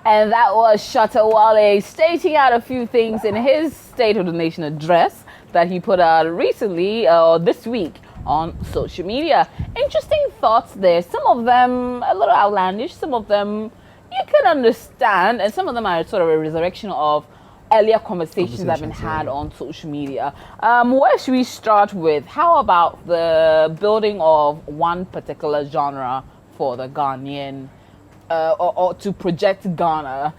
And that was Shatta Wale stating out a few things in his State of the Nation address that he put out recently, this week, on social media. Interesting thoughts there. Some of them a little outlandish, some of them you can understand, and some of them are sort of a resurrection of earlier conversations that have been had on social media. Where should we start with? How about the building of one particular genre for the Ghanaian, or to project Ghana?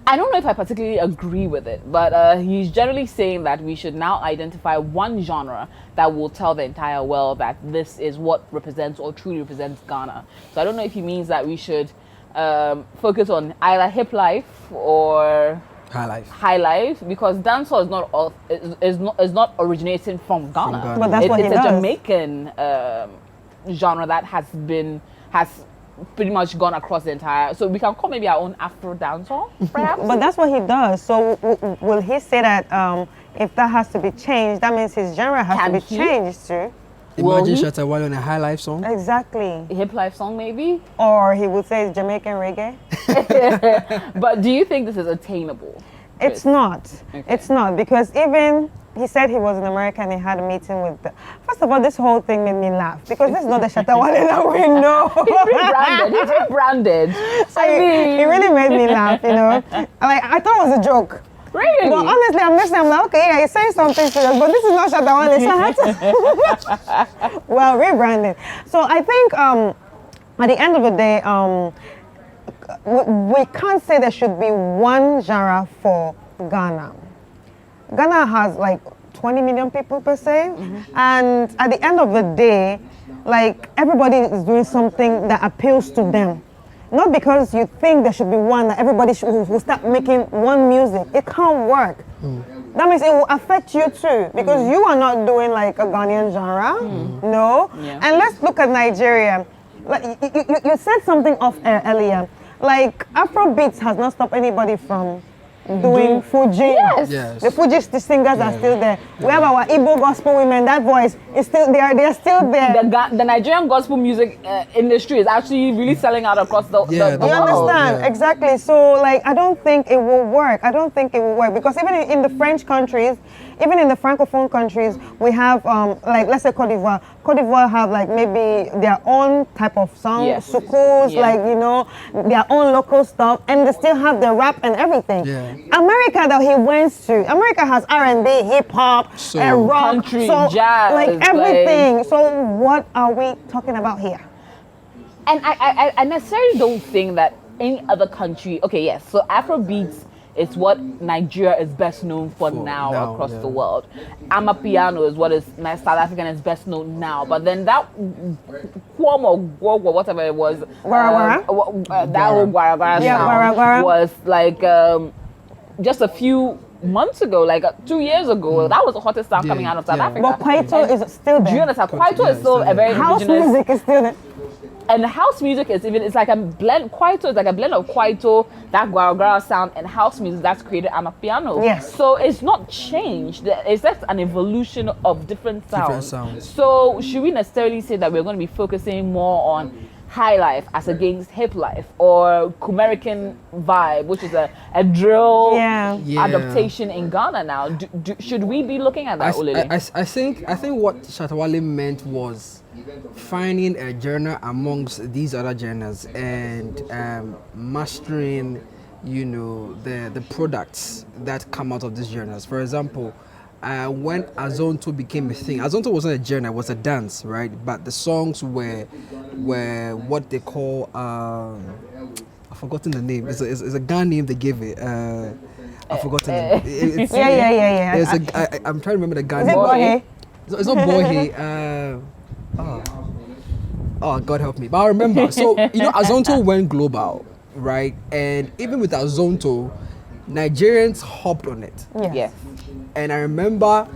I don't know if I particularly agree with it, but he's generally saying that we should now identify one genre that will tell the entire world that this is what represents or truly represents Ghana. So I don't know if he means that we should focus on either Hiplife or Hiplife, because dancehall is not originating from Ghana. But that's what it's he a does. Jamaican genre that has pretty much gone across the entire. So we can call maybe our own Afro dancehall, perhaps. But that's what he does. So will he say that if that has to be changed, that means his genre has to be changed too? Imagine Shatta Wale on a high life song. Exactly. A Hiplife song, maybe. Or he would say Jamaican reggae. But do you think this is attainable? It's not. Okay. It's not, because even he said he was in America and he had a meeting with first of all, this whole thing made me laugh because this is not the Shatta Wale that we know. He's rebranded. So it really made me laugh, you know. Like, I thought it was a joke. Really? But honestly, I'm listening, I'm like, okay, yeah, he's saying something serious, but this is not Shatta Wale, so I had to well, rebranding. So I think at the end of the day, we can't say there should be one genre for Ghana. Ghana has like 20 million people per se, and at the end of the day, like, everybody is doing something that appeals to them. Not because you think there should be one that everybody will start making one music. It can't work. That means it will affect you too, because you are not doing like a Ghanaian genre, no. Yeah. And let's look at Nigeria. Like, you said something off air earlier. Like, Afrobeats has not stopped anybody from doing Fuji. Yes. The Fuji singers are still there. We have our Igbo gospel women. That voice is still there. They are still there. The Nigerian gospel music industry is actually really selling out across the You world. understand? Yeah. Exactly. So, like, I don't think it will work. I don't think it will work, because even in the French countries, even in the Francophone countries, we have, like, let's say Cote d'Ivoire. Cote d'Ivoire have, like, maybe their own type of song, Yes. soukous, Yeah. like, you know, their own local stuff, and they still have the rap and everything. Yeah. America that he went to, America has R&B, hip hop, So- and rock, Country, so, jazz, like everything. So what are we talking about here? And I necessarily don't think that any other country. Okay, yes. So Afrobeats is what Nigeria is best known for now across the world. Amapiano is what is South African is best known now. But then that Cuomo, whatever it was, Guara that whole Guara Guara Yeah, sound Guara Guara. was like just a few months ago, like 2 years ago. That was the hottest sound coming out of South Africa. But Kwaito is still Do you there. understand? Kwaito is still a very House indigenous. music is still there. And house music is even, it's like a blend. Kwaito is like a blend of Kwaito, that Guara sound, and house music that's created Amapiano. Yes. So it's not changed. It's just an evolution of different sounds. Different sounds. So should we necessarily say that we're going to be focusing more on high life as against hip life, or Kumerican vibe, which is a drill Yeah. adaptation in Ghana now? Should we be looking at that, Olele? I think what Shatta Wale meant was finding a genre amongst these other genres and mastering, you know, the products that come out of these genres. For example, when Azonto became a thing, Azonto wasn't a genre, it was a dance, right? But the songs were what they call I've forgotten the name. It's a Ghana name they gave it. I've forgotten it. It's, Yeah. I'm trying to remember the Ghana Is it name. Bohe? It's not Bohe. Oh, God help me. But I remember. So, you know, Azonto went global, right? And even with Azonto, Nigerians hopped on it. Yes. And I remember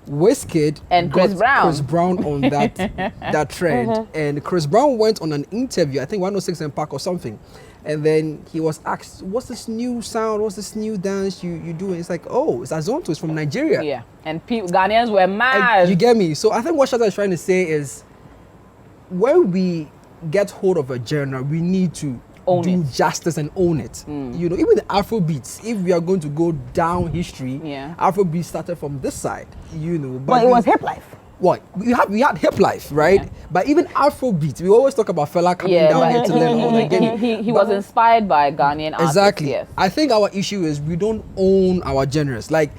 Wizkid And Chris got Brown. Chris Brown on that trend. And Chris Brown went on an interview, I think 106 and Park or something. And then he was asked, what's this new sound? What's this new dance you do? And it's like, oh, it's Azonto. It's from Nigeria. Yeah. And Ghanaians were mad. You get me? So I think what Shatta is trying to say is, when we get hold of a genre, we need to Own it. justice and own it. You know, even the Afrobeats, if we are going to go down history, Afrobeats started from this side, you know. But it was Hiplife. What? We had Hiplife, right? Yeah. But even Afrobeats, we always talk about fella coming down here to learn all again. He was inspired by Ghanaian artists. Exactly. Yes. I think our issue is we don't own our genres. Like,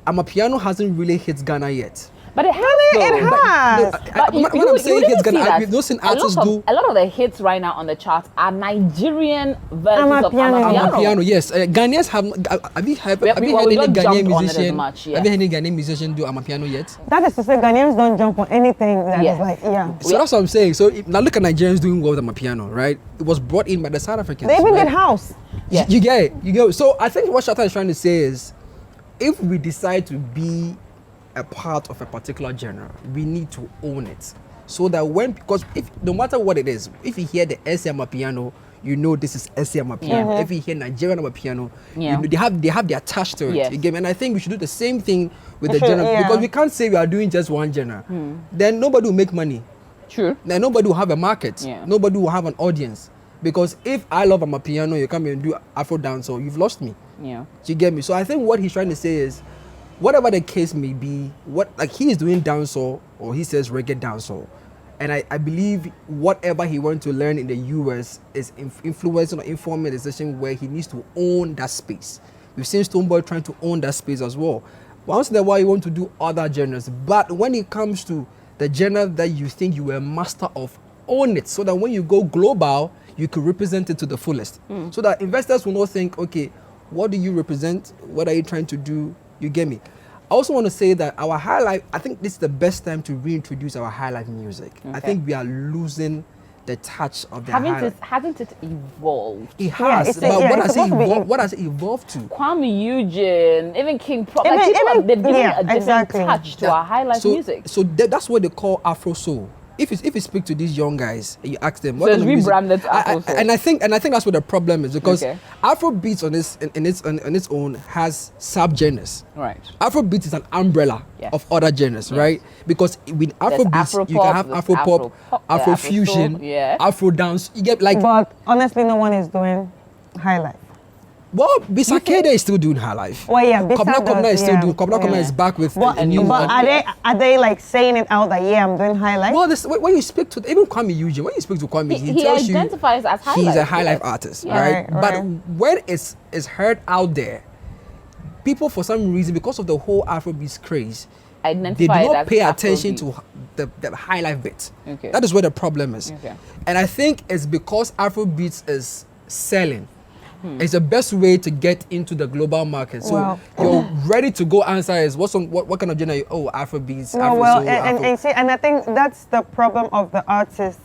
Amapiano hasn't really hit Ghana yet. But it has. It has. But when I'm saying hits Ghana, I've not seen a artists do. a lot of the hits right now on the charts are Nigerian versions of Amapiano. Amapiano, yes. Ghanaians have. Have you heard any Ghanaian musician? Have you heard any Ghanaian musician do Amapiano yet? That is to say, Ghanaians don't jump on anything that is like, So that's what I'm saying. So now look at Nigerians doing well with Amapiano, right? It was brought in by the South Africans. They even right? did house. Yeah. You get it. You get it. So I think what Shatta is trying to say is, if we decide to be a part of a particular genre, we need to own it. So that because if no matter what it is, if you hear the SA Amapiano, you know this is SA Amapiano. If you hear Nigerian Amapiano, you know, they have the attached to it. Yes. You get me? And I think we should do the same thing with the genre, because we can't say we are doing just one genre. Then nobody will make money. True. Then nobody will have a market. Yeah. Nobody will have an audience. Because if I love Amapiano, you come here and do Afro dancehall, you've lost me. Yeah. Do you get me? So I think what he's trying to say is, whatever the case may be, he is doing dancehall, or he says reggae dancehall, and I believe whatever he went to learn in the US is influencing or informing a decision where he needs to own that space. We've seen Stonebwoy trying to own that space as well. Once in a while, you want to do other genres, but when it comes to the genre that you think you were a master of, own it, so that when you go global, you can represent it to the fullest. So that investors will not think, okay, what do you represent? What are you trying to do? You get me? I also want to say that our high life, I think this is the best time to reintroduce our high life music. I think we are losing the touch of the high life. Hasn't it evolved? It has, but what has it evolved to? Kwame Eugene, even King Prop, Even- like people even- they've given yeah, a different exactly. touch to our high life music. So that's what they call Afro soul. If you speak to these young guys, you ask them So what it's kind of music- rebranded to Afro soul. and I think that's what the problem is, because Okay. Afrobeats on its own has subgenres. Right. Afrobeats is an umbrella Yes. of other genres, right? Because with Afrobeats, you Afropop, can have there's Afropop, Afro- Afrofusion, Afro-soul, yeah. Afro dance. You get like, But honestly, no one is doing high life. well, Bisakede is still doing her life. Well, yeah, Kobna is still doing. Kobna is back with a new But one. are they like saying it out that I'm doing high life? Well, when you speak to even Kwame Eugene, when you speak to Kwame, he tells you identifies as high he's life. a high life Yes. artist, Yeah. right? Right, But right. when it's heard out there, people for some reason, because of the whole Afrobeats craze, they do Identify it not as pay attention Afrobeat. to the high life bit. Okay. That is where the problem is. Okay. And I think it's because Afrobeats is selling. It's the best way to get into the global market. So Well- you're ready to go answer is what kind of genre? Oh, Afrobeats. No, Afro well, soul, and see, and I think that's the problem of the artists.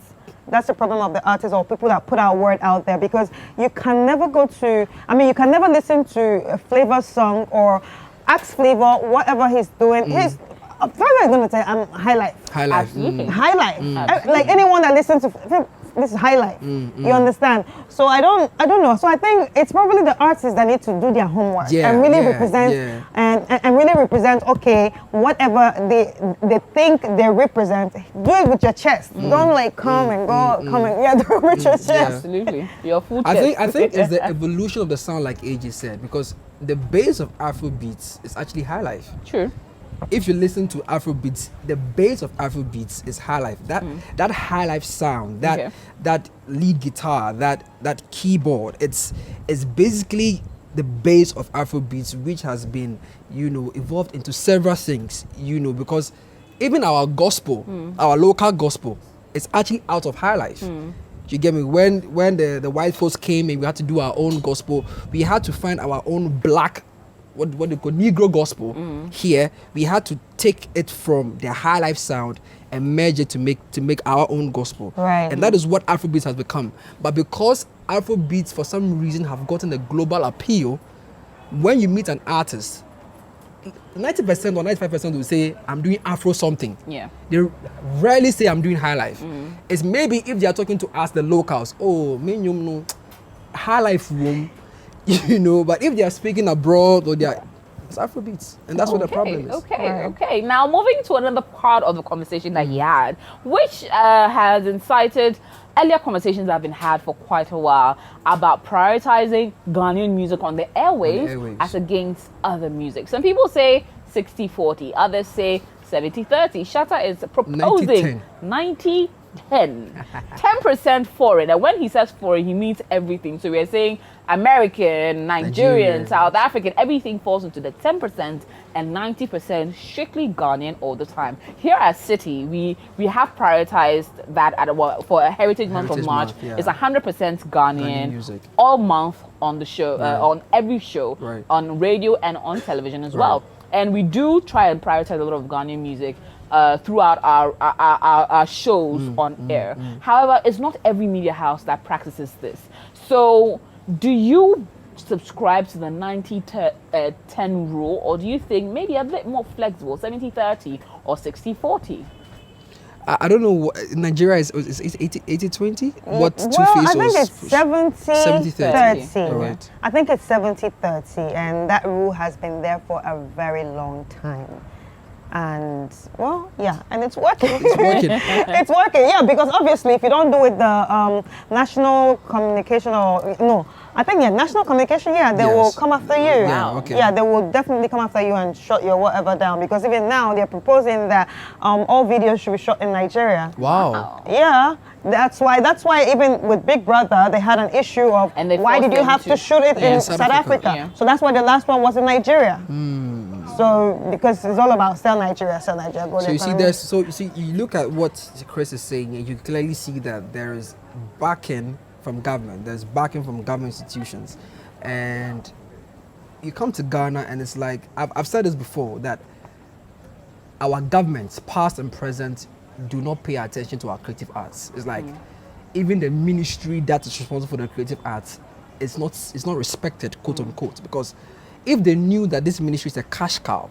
That's the problem of the artists or people that put our word out there, because you can never you can never listen to a Flavor song or ask Flavor whatever he's doing. Flavor is going to say, I'm high life. high life. Absolutely. High life. Absolutely. Like anyone that listens to this is high life. You understand? So I don't know. So I think it's probably the artists that need to do their homework and really represent and really represent, okay, whatever they think they represent, do it with your chest. Don't like come and go, do it with your chest. Absolutely. Your full I chest. think it's the evolution of the sound, like AJ said, because the base of Afrobeats is actually high life. True. If you listen to Afrobeats, the base of Afrobeats is high life. That high life sound, that lead guitar, that keyboard, it's basically the base of Afrobeats, which has been, evolved into several things, because even our gospel, our local gospel, is actually out of high life. You get me? When the white folks came and we had to do our own gospel, we had to find our own black, what they call Negro gospel here. We had to take it from their high life sound and merge it to make our own gospel. Right. And that is what Afrobeats has become. But because Afrobeats for some reason have gotten a global appeal, when you meet an artist, 90% or 95% will say, I'm doing Afro something. Yeah. They rarely say I'm doing high life. It's maybe if they are talking to us, the locals, oh, me no high life room, but if they are speaking abroad or they are It's Afrobeats, and that's what the problem is. Okay. Now moving to another part of the conversation that he had, which has incited earlier conversations that have been had for quite a while about prioritizing Ghanaian music on the airwaves as against other music. Some people say 60-40, others say 70-30. Shatta is proposing 90-10. 10% foreign. And when he says foreign, he means everything. So we're saying American, Nigerian, South African, everything falls into the 10% and 90% strictly Ghanaian all the time. Here at CITI, we have prioritized that for a Heritage Month of March. It's 100% Ghanaian music all month on the show, on every show, on radio and on television as well. And we do try and prioritize a lot of Ghanaian music throughout our shows on air. However, it's not every media house that practices this. So do you subscribe to the 90-10 rule, or do you think maybe a bit more flexible, 70-30 or 60-40? I don't know. Nigeria is 80-20? What two Well, I think it's 70-30. Right. I think it's 70-30, and that rule has been there for a very long time. And well, yeah, and it's working. It's working. It's working, yeah, because obviously if you don't do it the national communication national communication, they will come after you. Yeah, they will definitely come after you and shut your whatever down, because even now they're proposing that all videos should be shot in Nigeria. Wow. Yeah, that's why even with Big Brother they had an issue of why did you have to shoot it in South Africa? Yeah. So that's why the last one was in Nigeria. So because it's all about sell Nigeria, go there. So you look at what Chris is saying, and you clearly see that there is backing from government. There's backing from government institutions, and you come to Ghana, and it's like I've said this before, that our governments, past and present, do not pay attention to our creative arts. It's like even the ministry that is responsible for the creative arts is not respected, quote unquote, because if they knew that this ministry is a cash cow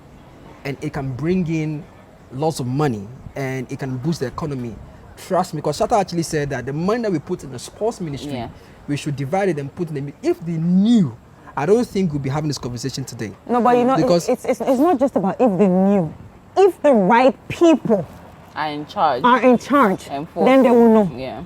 and it can bring in lots of money and it can boost the economy, trust me, because Shatta actually said that the money that we put in the sports ministry, we should divide it and put in the... If they knew, I don't think we'll be having this conversation today. No, but you know, because it's not just about if they knew. If the right people are in charge, then they will know. Yeah.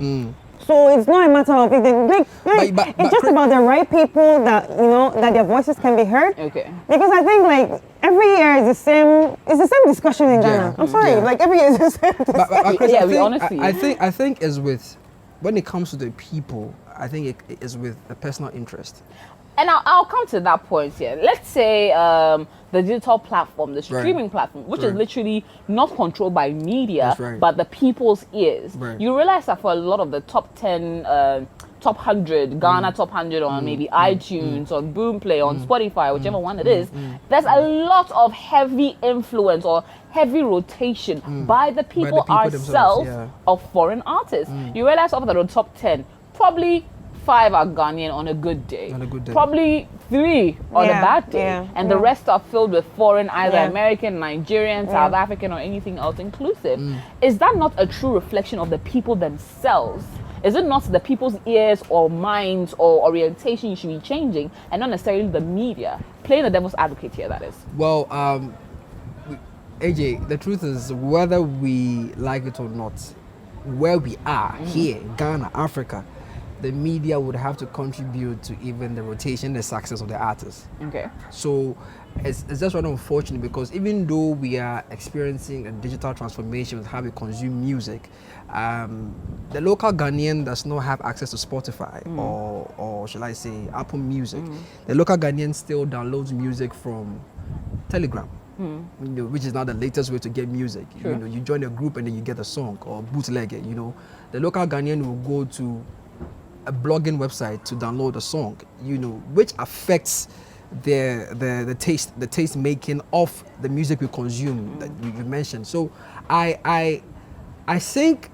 So it's not a matter of if they, but it's just about the right people that that their voices can be heard. Okay. Because I think every year is the same. It's the same discussion in Ghana. I'm sorry, every year is the same. But Chris, honestly, I think is with when it comes to the people, I think it is with a personal interest. And I'll come to that point here. Let's say the digital platform, the streaming platform, which is literally not controlled by media, but the people's ears. You realize that for a lot of the top 10, top 100, Ghana top 100 on maybe iTunes, on Boomplay, on Spotify, whichever one it is, there's a lot of heavy influence or heavy rotation by the people ourselves of foreign artists. You realize of the top 10, probably 5 are Ghanaian on a good day. Probably 3 on a bad day. And the rest are filled with foreign, either American, Nigerian, South African, or anything else inclusive. Is that not a true reflection of the people themselves? Is it not the people's ears or minds or orientation you should be changing, and not necessarily the media? Playing the devil's advocate here, that is. Well, AJ, the truth is, whether we like it or not, where we are here, Ghana, Africa, the media would have to contribute to even the rotation, the success of the artists. Okay. So it's just rather unfortunate, because even though we are experiencing a digital transformation with how we consume music, the local Ghanaian does not have access to Spotify or shall I say Apple Music. The local Ghanaian still downloads music from Telegram. Which is now the latest way to get music. You join a group and then you get a song, or bootleg it. The local Ghanaian will go to a blogging website to download a song, which affects the taste making of the music we consume that you mentioned. So I think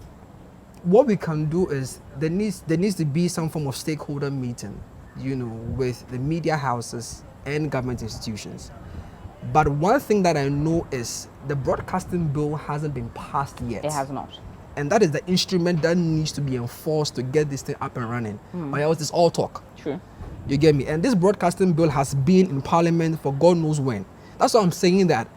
what we can do is there needs to be some form of stakeholder meeting, with the media houses and government institutions. But one thing that I know is the broadcasting bill hasn't been passed yet. It has not. And that is the instrument that needs to be enforced to get this thing up and running. Or else it's all talk. True. You get me? And this broadcasting bill has been in Parliament for God knows when. That's why I'm saying that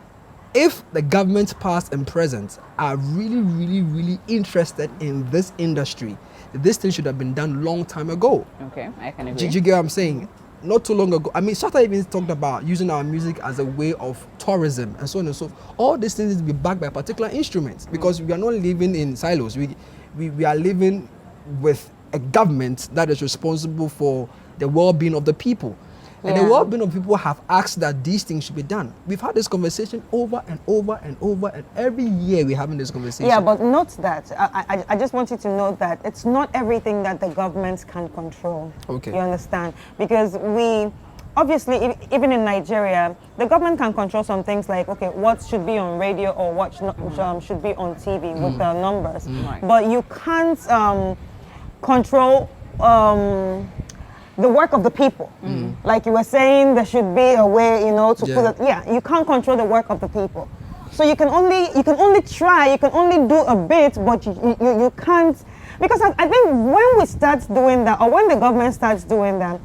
if the government past and present are really interested in this industry, this thing should have been done long time ago. Okay, I can agree. Did you get what I'm saying? Not too long ago. I mean, Shatta even talked about using our music as a way of tourism and so on and so forth. All these things need to be backed by particular instruments because we are not living in silos. We are living with a government that is responsible for the well-being of the people. And the well-being of people have asked that these things should be done. We've had this conversation over and over and over, and every year we're having this conversation. Yeah, but note that. I just want you to note that it's not everything that the governments can control. Okay. You understand? Because we, obviously, even in Nigeria, the government can control some things like, okay, what should be on radio or what should be on TV with the numbers. Right. But you can't control the work of the people. Like you were saying, there should be a way, you know, to put it. Yeah, you can't control the work of the people. So you can only try, you can only do a bit, but you can't, because I think when we start doing that, or when the government starts doing that,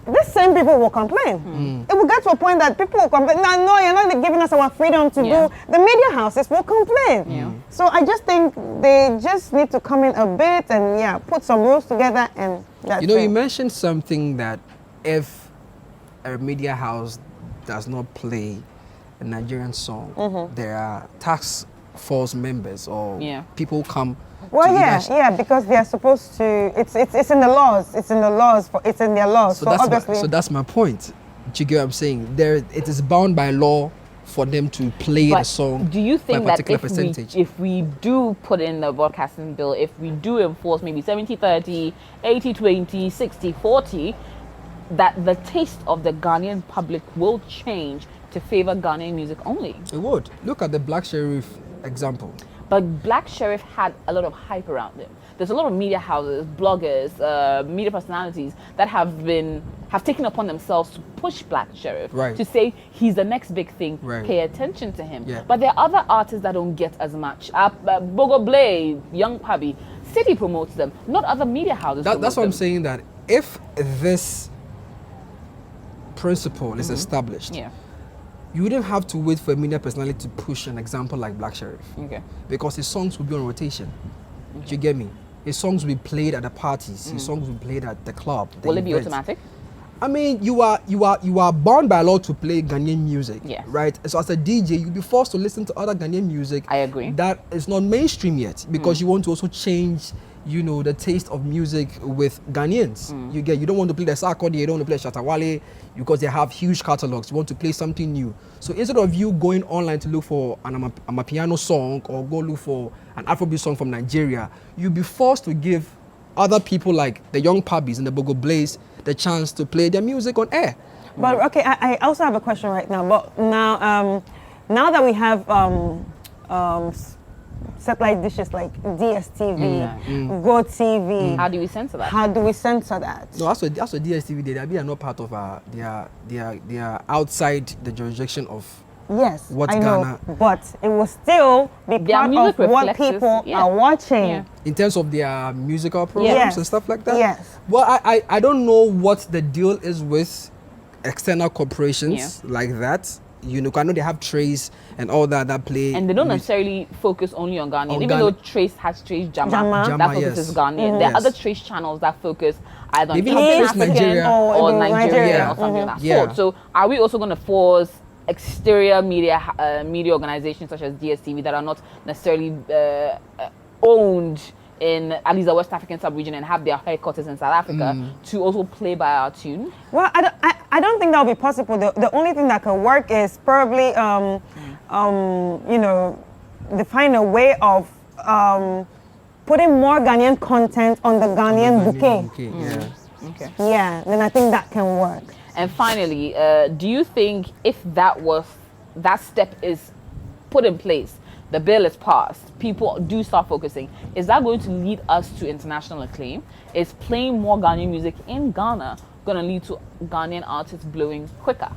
these same people will complain. It will get to a point that people will complain, no, you're not giving us our freedom to do. The media houses will complain. So I just think they just need to come in a bit and put some rules together, and that's you mentioned something that if a media house does not play a Nigerian song, there are task force members or people come. Well, because they are supposed to. It's in the laws. It's in the laws. It's in their laws. So obviously. That's my point. Do you get what I'm saying? It is bound by law for them to play the song. Do you think by a that particular if we do put in the broadcasting bill, if we do enforce maybe 70-30, 80-20, 60-40, that the taste of the Ghanaian public will change to favor Ghanaian music only? It would. Look at the Black Sheriff example. But Black Sheriff had a lot of hype around him. There's a lot of media houses, bloggers, media personalities that have taken upon themselves to push Black Sheriff, to say he's the next big thing, pay attention to him. But there are other artists that don't get as much. Bogo Blay, Young Pabi, CITI promotes them, not other media houses. That's what I'm saying, that if this principle is established, you wouldn't have to wait for a media personality to push an example like Black Sheriff. Because his songs will be on rotation. Do you get me? His songs will be played at the parties. His songs will be played at the club. Will it be automatic? I mean, you are bound by law to play Ghanaian music, right? So as a DJ, you'll be forced to listen to other Ghanaian music. I agree. That is not mainstream yet, because you want to also change, the taste of music with Ghanaians. You don't want to play the Sarpong, you don't want to play Shatta Wale, because they have huge catalogs. You want to play something new. So instead of you going online to look for an Amapiano song or go look for an Afrobeat song from Nigeria, you'll be forced to give other people like the Young Pabis and the Bogo Blaze the chance to play their music on air. But okay, I also have a question right now. But now that we have satellite dishes like DSTV, Go TV. How do we censor that? No, that's what DSTV did. They are not part of they are outside the jurisdiction of what I Ghana. know, but it will still be part of what people are watching. In terms of their musical programs and stuff like that? Yes. Well, I don't know what the deal is with external corporations like that. I know they have Trace and all that play. And they don't necessarily focus only on Ghanaian. Even though Trace has Trace Jama that focuses Ghanaian. There are other Trace channels that focus either on East Nigeria or Nigeria or something like that. So are we also going to force exterior media organizations such as DSTV that are not necessarily owned in at least the West African sub-region and have their headquarters in South Africa to also play by our tune? Well, I don't think that will be possible. The only thing that could work is probably define a way of putting more Ghanaian content on the Ghanaian bouquet. Then I think that can work. And finally, do you think if that step is put in place, the bill is passed, people do start focusing, is that going to lead us to international acclaim? Is playing more Ghanaian music in Ghana going to lead to Ghanaian artists blowing quicker?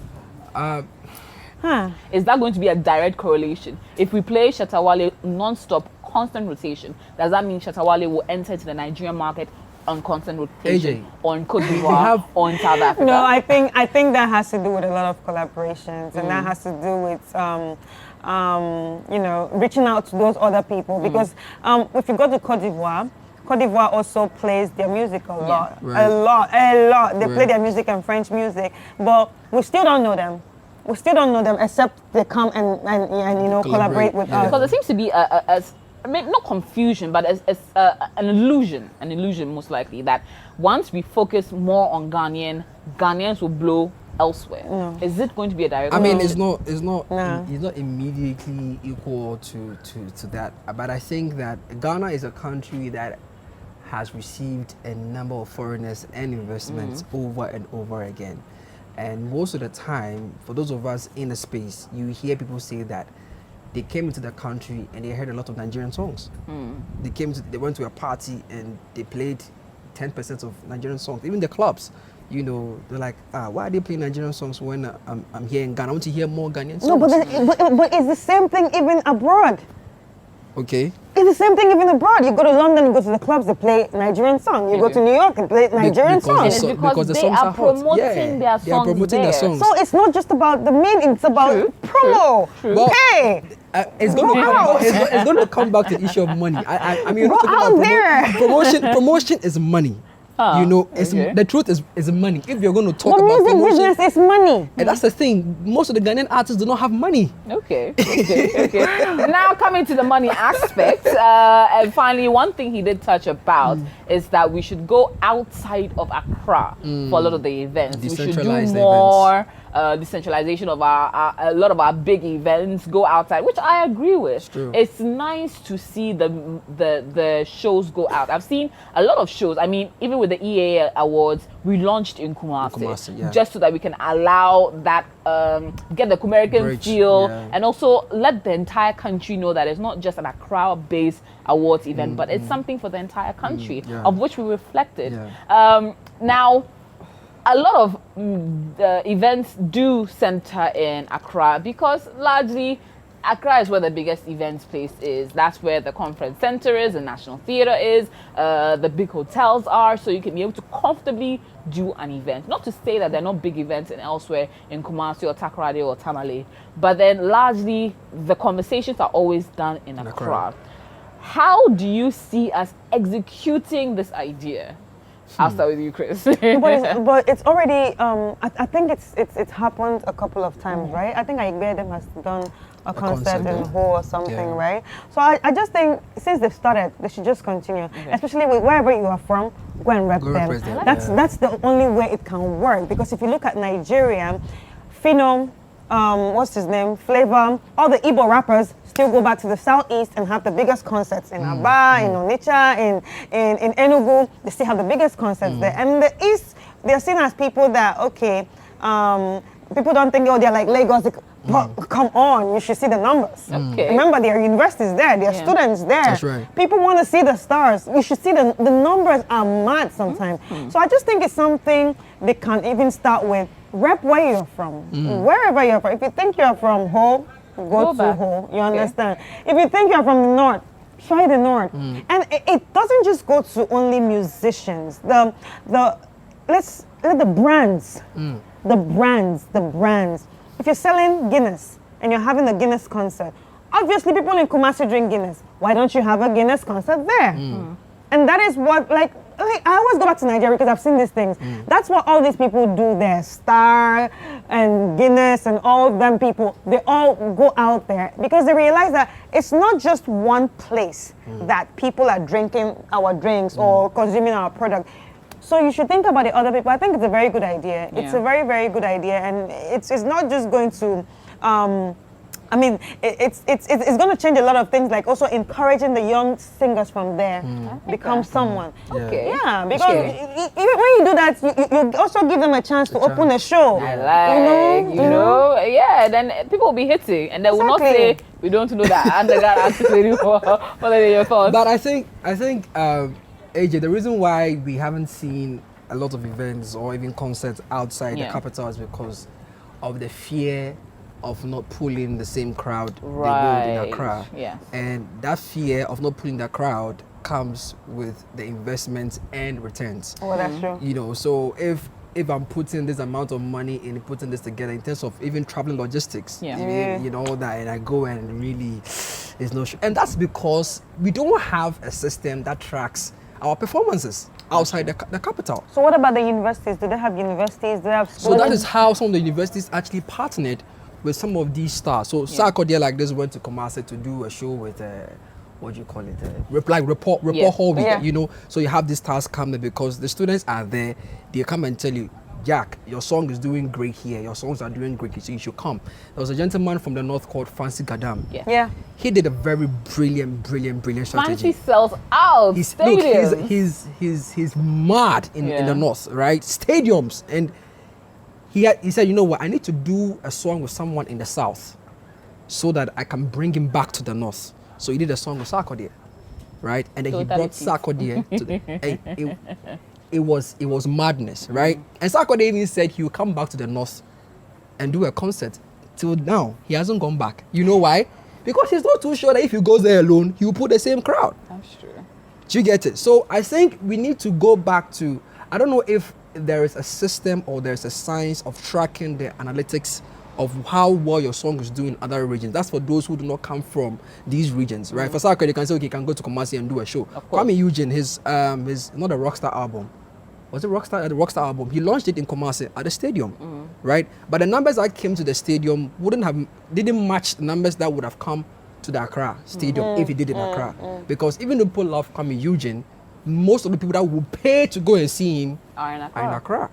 Is that going to be a direct correlation? If we play Shatta Wale non-stop, constant rotation, does that mean Shatta Wale will enter into the Nigerian market on constant rotation AJ, or in Cote d'Ivoire or in South Africa? No, I think that has to do with a lot of collaborations, and that has to do with you know, reaching out to those other people. Because if you go to Cote d'Ivoire also plays their music a lot, Right. a lot. They play Right. their music and French music, but we still don't know them. We still don't know them except they come and you know, collaborate with yeah. us. Because there seems to be I mean, not confusion, but an illusion most likely that once we focus more on Ghanaians will blow elsewhere. No. Is it going to be a direct? I mean, No. it's not No. immediately equal to that. But I think that Ghana is a country that has received a number of foreigners and investments over and over again. And most of the time, for those of us in the space, you hear people say that they came into the country and they heard a lot of Nigerian songs. They went to a party and they played 10% of Nigerian songs. Even the clubs, you know, they're like, why are they playing Nigerian songs when I'm here in Ghana? I want to hear more Ghanaian songs. No, but it's the same thing even abroad. Okay. It's the same thing even abroad. You go to London, you go to the clubs, they play Nigerian song. You go to New York and play Nigerian because songs. And it's So- because because the they songs are are hot. promoting Yeah, their they are songs promoting their there. songs. So it's not just about the main, it's about True, promo. Well, Hey! It's going to Wow. it's going to come back to the issue of money. I mean, Go we're not talking out there. about promotion. Promotion is money. You know, it's okay. the truth is money. If you're going to talk But about music promotion, business is money. and that's the thing. Most of the Ghanaian artists do not have money. Okay. Now coming to the money aspect, and finally, one thing he did touch about is that we should go outside of Accra for a lot of the events. We should do Decentralized more decentralization of a lot of our big events. Go outside, which I agree with. True. It's nice to see the shows go out. I've seen a lot of shows. I mean, even with the EA Awards, we launched in Kumasi, yeah. just so that we can allow that get the American Bridge, feel yeah. and also let the entire country know that it's not just an Accra-based awards event, but it's something for the entire country, yeah. of which we reflected. Yeah. Now, a lot of events do center in Accra because largely Accra is where the biggest events place is. That's where the conference center is, the National Theatre is, the big hotels are, so you can be able to comfortably do an event. Not to say that there are not big events in elsewhere in Kumasi or Takoradi or Tamale, but then largely the conversations are always done in Accra. How do you see us executing this idea? I'll start with you, Chris. But it's already, I think it's happened a couple of times, right? I think Aigbe has done a concert in yeah. Ho or something, Yeah. right? So I just think since they've started, they should just continue. Especially with wherever you are from, go and rep Go them. represent, yeah. That's the only way it can work. Because if you look at Nigeria, Phenom, what's his name, Flavor, all the Igbo rappers still go back to the southeast and have the biggest concerts in Aba, in Onitsha, in Enugu. They still have the biggest concerts there. And in the east, they're seen as people that, okay, people don't think, oh, they're like Lagos. But come on, you should see the numbers. Okay. Remember, there are universities there, there are students there. That's right. People want to see the stars. You should see the numbers are mad sometimes. So I just think it's something they can even start with. Rep where you're from, wherever you're from. If you think you're from Ho, go to back. Ho. You understand? If you think you're from the north, try the north. And it doesn't just go to only musicians. Let's let the brands, the brands. If you're selling Guinness and you're having a Guinness concert, obviously people in Kumasi drink Guinness. Why don't you have a Guinness concert there? And that is what, like I always go back to Nigeria because I've seen these things. That's what all these people do there. Star and Guinness and all of them people, they all go out there because they realize that it's not just one place that people are drinking our drinks or consuming our product. So you should think about the other people. I think it's a very good idea. It's a very, very good idea. And it's not just going to, I mean, it's going to change a lot of things, like also encouraging the young singers from there become someone. Okay. Yeah, because even when you do that, you also give them a chance to open a show. I like, you know, yeah, then people will be hitting and they will not say, Exactly. we don't know that underground artist anymore. What are your thoughts? But I think AJ, the reason why we haven't seen a lot of events or even concerts outside the capital is because of the fear of not pulling the same crowd they would in Accra. Yes. And that fear of not pulling that crowd comes with the investments and returns. Oh, that's true. You know, so if I'm putting this amount of money in putting this together in terms of even traveling logistics, Yeah. you know, all that, and I go and really, there's no and that's because we don't have a system that tracks our performances outside the capital. So what about the universities? Do they have universities? Do they have So that is how some of the universities actually partnered with some of these stars. So Sarkodia like this went to Kumasi to do a show with what do you call it? Report hall week, Yeah. you know. So you have these stars come there because the students are there. They come and tell you, Jack, your song is doing great here. Your songs are doing great, so you should come. There was a gentleman from the north called Fancy Gadam. Yeah. He did a very brilliant strategy. Fancy sells out stadiums. He's mad in the north, right? Stadiums. And he said, you know what, I need to do a song with someone in the south so that I can bring him back to the north. So he did a song with Sarkodia, right? And then he brought Sarkodia to the, it was madness, right? And Sarkodia even said he will come back to the north and do a concert. Till now, he hasn't gone back. You know why? Because he's not too sure that if he goes there alone, he will put the same crowd. That's true. Do you get it? So I think we need to go back to, I don't know if there is a system or there's a science of tracking the analytics of how well your song is doing in other regions. That's for those who do not come from these regions, right? For Sarkodia, they can say, okay, you can go to Kumasi and do a show. Kwame Eugene, his not a Rockstar album. Was it Rockstar? The Rockstar album. He launched it in Kumasi at the stadium, right? But the numbers that came to the stadium didn't match the numbers that would have come to the Accra stadium if he did it in Accra. Because even though people love Kwame Eugene, most of the people that will pay to go and see him Are in are in Accra.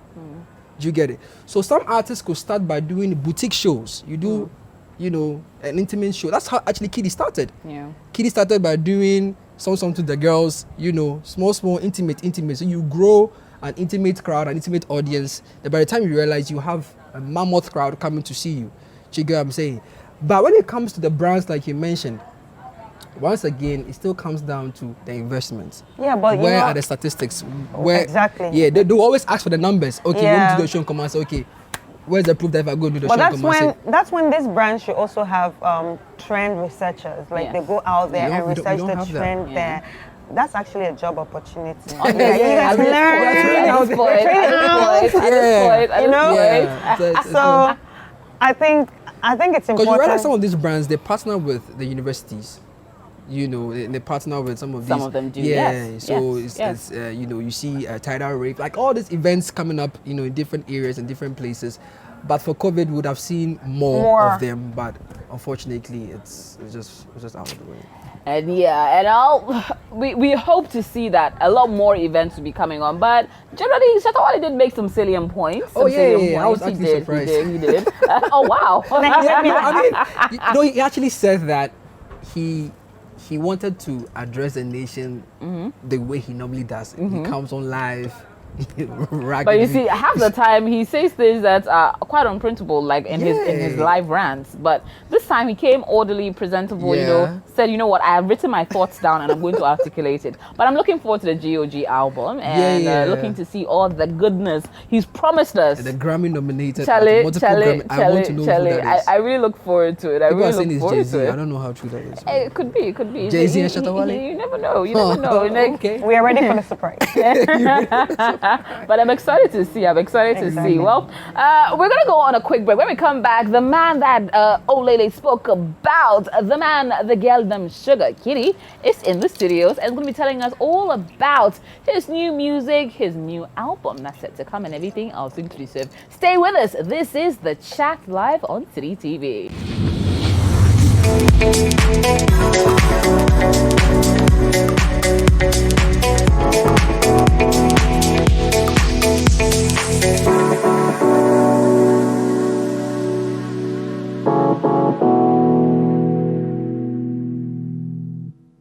Do you get it? So some artists could start by doing boutique shows. You do, you know, an intimate show. That's how actually Kitty started. Yeah. Kitty started by doing something to the girls, you know, small, intimate. So you grow an intimate crowd, an intimate audience. That by the time you realize you have a mammoth crowd coming to see you. Do you get what I'm saying? But when it comes to the brands like you mentioned, once again, it still comes down to the investments. Yeah, but where are the statistics? Exactly. Yeah, they always ask for the numbers. Okay, Yeah. you want to do a show in Kumasi? Okay, where's the proof that if I go do the But show in Kumasi? that's when this brand should also have trend researchers. Like Yes. they go out there We and don't- we research don't the have that. trend there. That's actually a job opportunity. Yeah, You guys learn. At this point, You know? Yeah. So I think it's Because you important. realize some of these brands, they partner with the universities. You know, they partner with some of these. Some of them do, Yeah, yes, so yes, it's you know, you see Tidal Rave, like all these events coming up, you know, in different areas and different places. But for COVID, we would have seen more of them. But unfortunately, it's just out of the way. And we hope to see that a lot more events will be coming on. But generally, Shatta Wale did make some salient points. Oh, some yeah, salient yeah, I points. was actually surprised. He did. Oh wow. I mean, you know, he actually said that he wanted to address the nation the way he normally does. He comes on live, But you see, half the time he says things that are quite unprintable, like in his live rants. But this time he came orderly, presentable, you know, said, you know what, I have written my thoughts down and I'm going to articulate it. But I'm looking forward to the GOG album and looking to see all the goodness he's promised us. the Grammy nominated Charlie, multiple Grammy. I want to know who that is. I really look forward to it. People are really saying look it's forward Jay-Z. to it. I don't know how true that is. It could be. Jay-Z and Shatta Wale? You never know. You never know. Like, Okay. We are ready for the surprise. but I'm excited to see. To see. Well, we're gonna go on a quick break. When we come back, the man that Olele spoke about, the man, the girl, them sugar kitty, is in the studios and going to be telling us all about his new music, his new album that's set to come, and everything else inclusive. Stay with us. This is the Chat live on City TV.